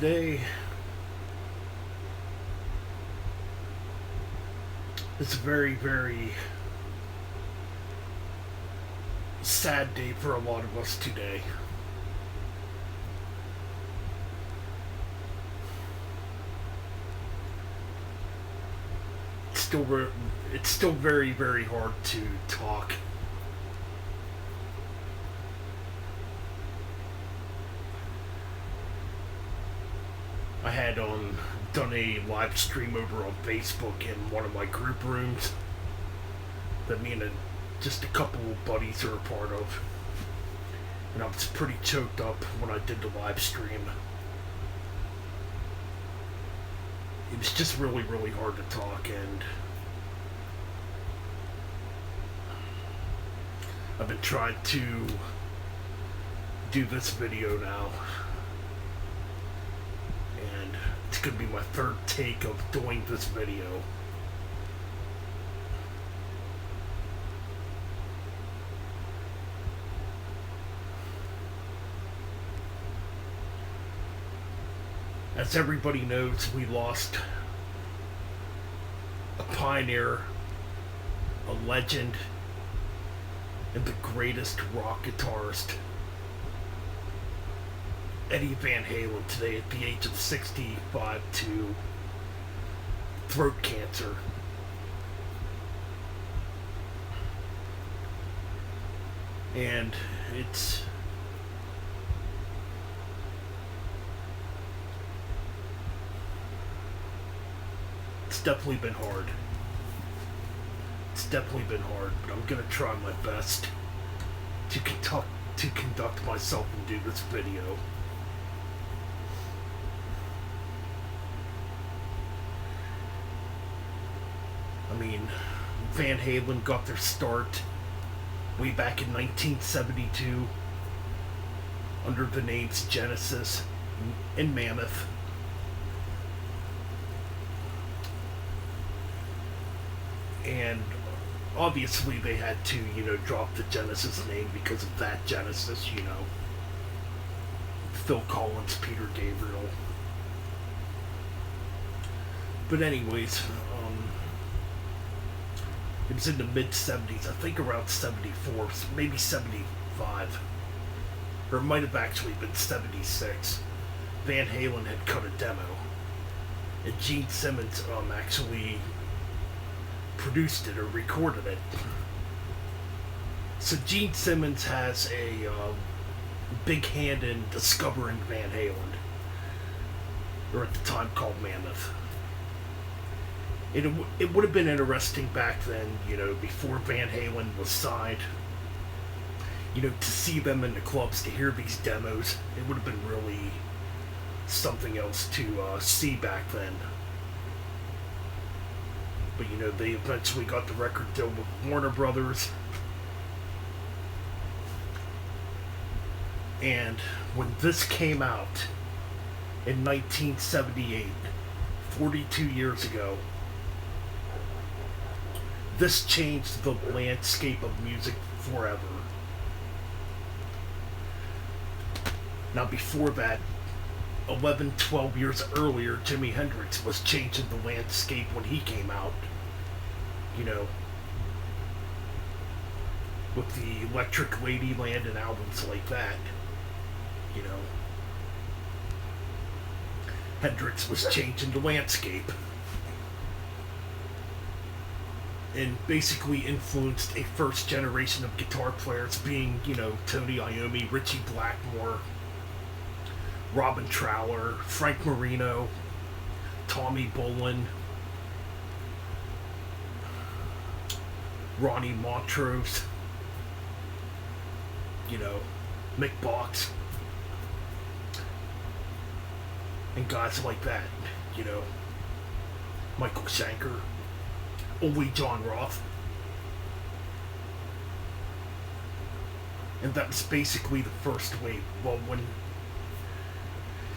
today is a very, very sad day for a lot of us today. It's still very, very hard to talk. I had done a live stream over on Facebook in one of my group rooms that me and just a couple of buddies are a part of, and I was pretty choked up when I did the live stream. It was just really, really hard to talk, and I've been trying to do this video now, and it's going to be my third take of doing this video. As everybody knows, we lost a pioneer, a legend, and the greatest rock guitarist, Eddie Van Halen, today at the age of 65 to throat cancer. And it's definitely been hard. It's definitely been hard, but I'm gonna try my best to conduct myself and do this video. I mean, Van Halen got their start way back in 1972 under the names Genesis and Mammoth. And obviously they had to, drop the Genesis name because of that Genesis, Phil Collins, Peter Gabriel. But anyways, it was in the mid-70s, I think around 74, maybe 75. Or it might have actually been 76. Van Halen had cut a demo. And Gene Simmons actually produced it or recorded it. So Gene Simmons has a big hand in discovering Van Halen, or at the time called Mammoth. It would have been interesting back then, before Van Halen was signed, to see them in the clubs, to hear these demos. It would have been really something else to see back then. But, they eventually got the record deal with Warner Brothers. And when this came out in 1978, 42 years ago, this changed the landscape of music forever. Now, before that, 11, 12 years earlier, Jimi Hendrix was changing the landscape when he came out, with the Electric Ladyland and albums like that, Hendrix was changing the landscape and basically influenced a first generation of guitar players, being, Tony Iommi, Ritchie Blackmore, Robin Trower, Frank Marino, Tommy Bolin, Ronnie Montrose, Mick Box, and guys like that, Michael Schenker, Ole John Roth. And that was basically the first wave. Well, when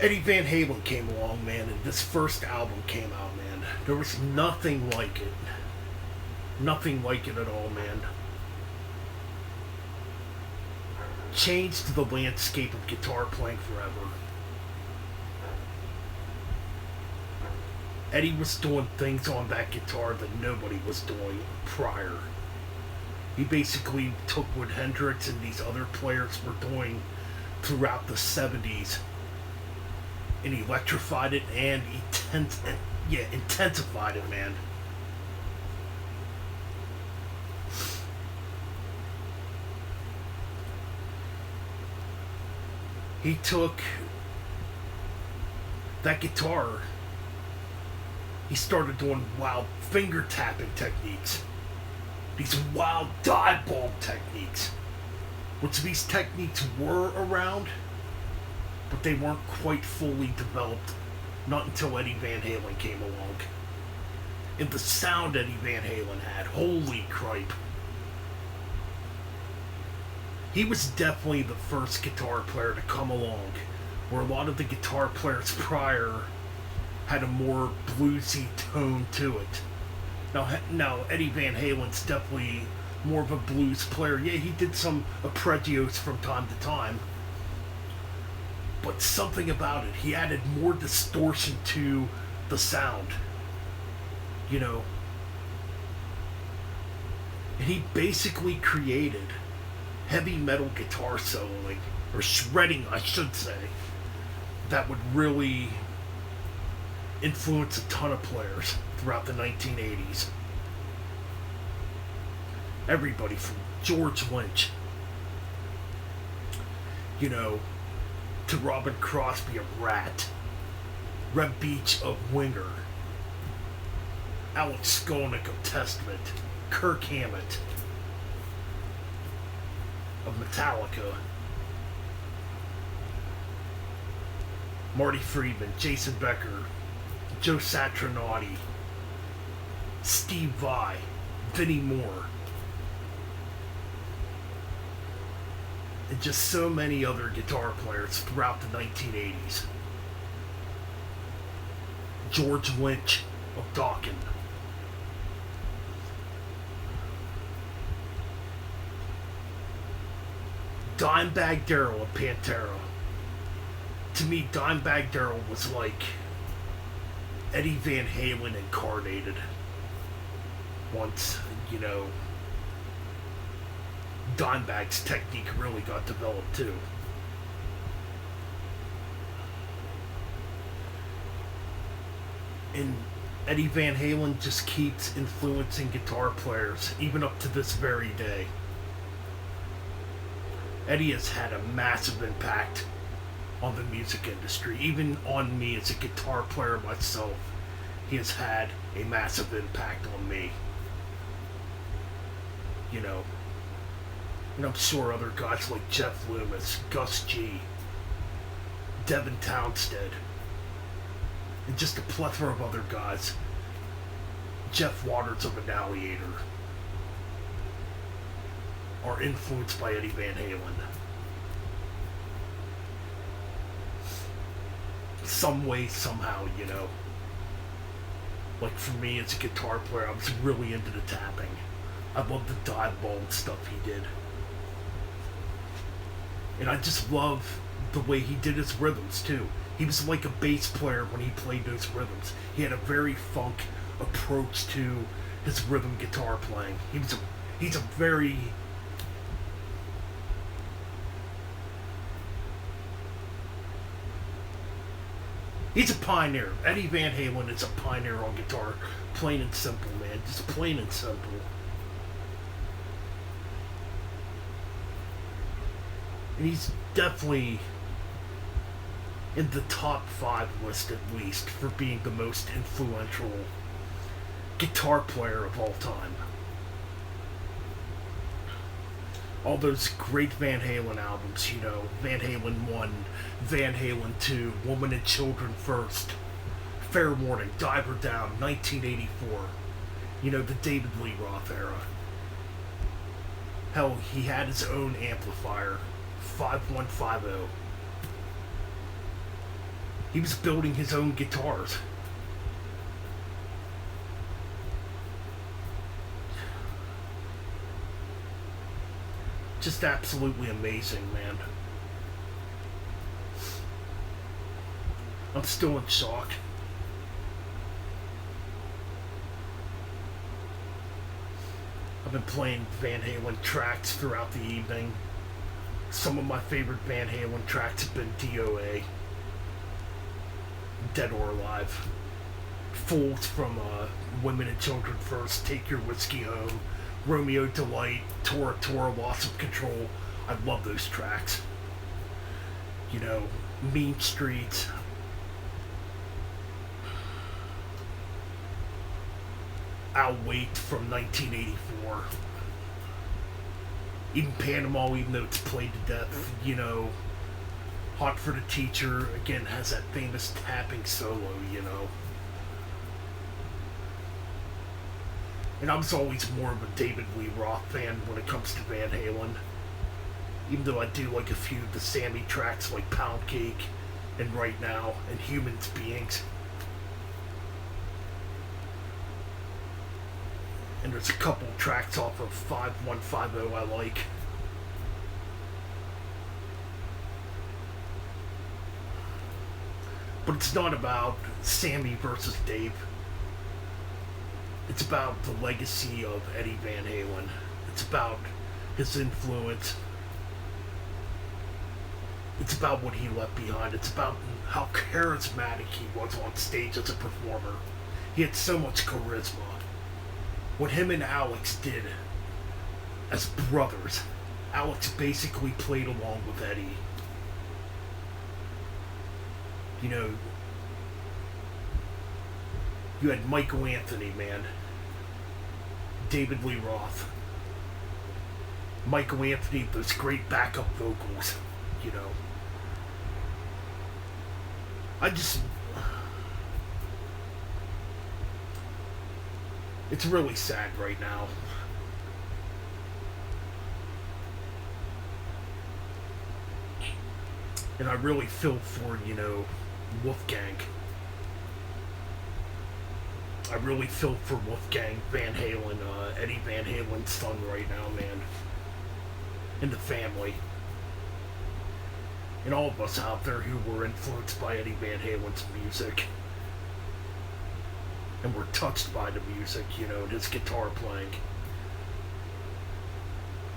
Eddie Van Halen came along, man, and this first album came out, man, there was nothing like it. Nothing like it at all, man. Changed the landscape of guitar playing forever. Eddie was doing things on that guitar that nobody was doing prior. He basically took what Hendrix and these other players were doing throughout the 70s and electrified it and intensified it, man. He took that guitar, he started doing wild finger tapping techniques. These wild dive bomb techniques. Which these techniques were around, but they weren't quite fully developed. Not until Eddie Van Halen came along. And the sound Eddie Van Halen had, holy cripe. He was definitely the first guitar player to come along, where a lot of the guitar players prior had a more bluesy tone to it. Now Eddie Van Halen's definitely more of a blues player. Yeah, he did some arpeggios from time to time, but something about it, he added more distortion to the sound, you know. And he basically created heavy metal guitar soloing, or shredding, I should say, that would really influence a ton of players throughout the 1980s. Everybody from George Lynch, you know, to Robin Crosby of Rat, Reb Beach of Winger, Alex Skolnick of Testament, Kirk Hammett of Metallica, Marty Friedman, Jason Becker, Joe Satriani, Steve Vai, Vinnie Moore, and just so many other guitar players throughout the 1980s. George Lynch of Dokken. Dimebag Darrell of Pantera. To me, Dimebag Darrell was like Eddie Van Halen incarnated. Once, you know, Dimebag's technique really got developed too. And Eddie Van Halen just keeps influencing guitar players, even up to this very day. Eddie has had a massive impact on the music industry, even on me as a guitar player myself. He has had a massive impact on me. You know, and I'm sure other guys like Jeff Loomis, Gus G, Devin Townsend, and just a plethora of other guys. Jeff Waters of Annihilator are influenced by Eddie Van Halen. Some way, somehow, you know. Like for me as a guitar player, I was really into the tapping. I loved the dive bomb stuff he did. And I just love the way he did his rhythms too. He was like a bass player when he played those rhythms. He had a very funk approach to his rhythm guitar playing. He's a very He's a pioneer. Eddie Van Halen is a pioneer on guitar. Plain and simple, man. Just plain and simple. And he's definitely in the top 5 list at least for being the most influential guitar player of all time. All those great Van Halen albums, you know, Van Halen 1, Van Halen 2, Woman and Children First, Fair Warning, Diver Down, 1984, you know, the David Lee Roth era. Hell, he had his own amplifier, 5150. He was building his own guitars. Just absolutely amazing, man. I'm still in shock. been playing Van Halen tracks throughout the evening. Some of my favorite Van Halen tracks have been DOA, Dead or Alive, Fools from Women and Children First, Take Your Whiskey Home, Romeo Delight, Tora Tora, Loss of Control. I love those tracks. You know, Mean Streets. I'll Wait from 1984. Even Panama, even though it's played to death, you know. Hot for the Teacher, again, has that famous tapping solo, you know. And I was always more of a David Lee Roth fan when it comes to Van Halen. Even though I do like a few of the Sammy tracks like Pound Cake and Right Now and Humans Beings. And there's a couple tracks off of 5150 I like. But it's not about Sammy versus Dave. It's about the legacy of Eddie Van Halen. It's about his influence. It's about what he left behind. It's about how charismatic he was on stage as a performer. He had so much charisma. What him and Alex did as brothers, Alex basically played along with Eddie. You know, you had Michael Anthony, man. David Lee Roth. Michael Anthony, those great backup vocals, you know. It's really sad right now. And I really feel for, you know, Wolfgang. I really feel for Wolfgang Van Halen, Eddie Van Halen's son right now, man. And the family. And all of us out there who were influenced by Eddie Van Halen's music. And were touched by the music, you know, and his guitar playing.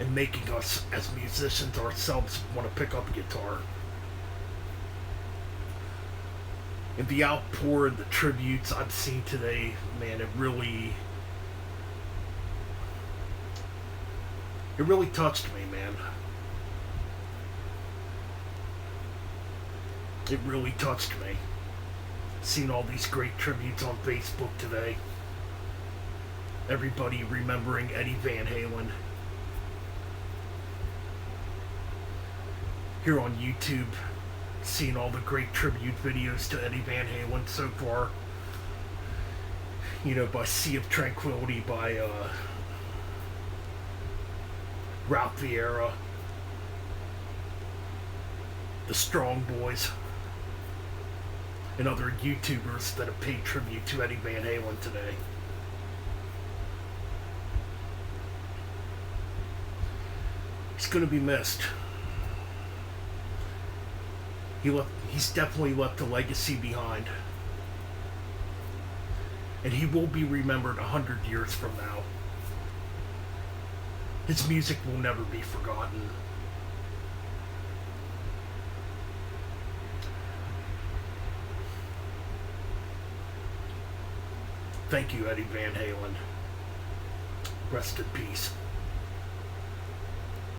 And making us, as musicians ourselves, want to pick up a guitar. And the outpour and the tributes I've seen today, man, it really touched me, man. It really touched me. Seeing all these great tributes on Facebook today. Everybody remembering Eddie Van Halen. Here on YouTube, seeing all the great tribute videos to Eddie Van Halen so far. You know, by Sea of Tranquility, by Ralph Vieira, the Strong Boys, and other YouTubers that have paid tribute to Eddie Van Halen today. He's going to be missed. He's definitely left a legacy behind. And he will be remembered 100 years from now. His music will never be forgotten. Thank you, Eddie Van Halen. Rest in peace.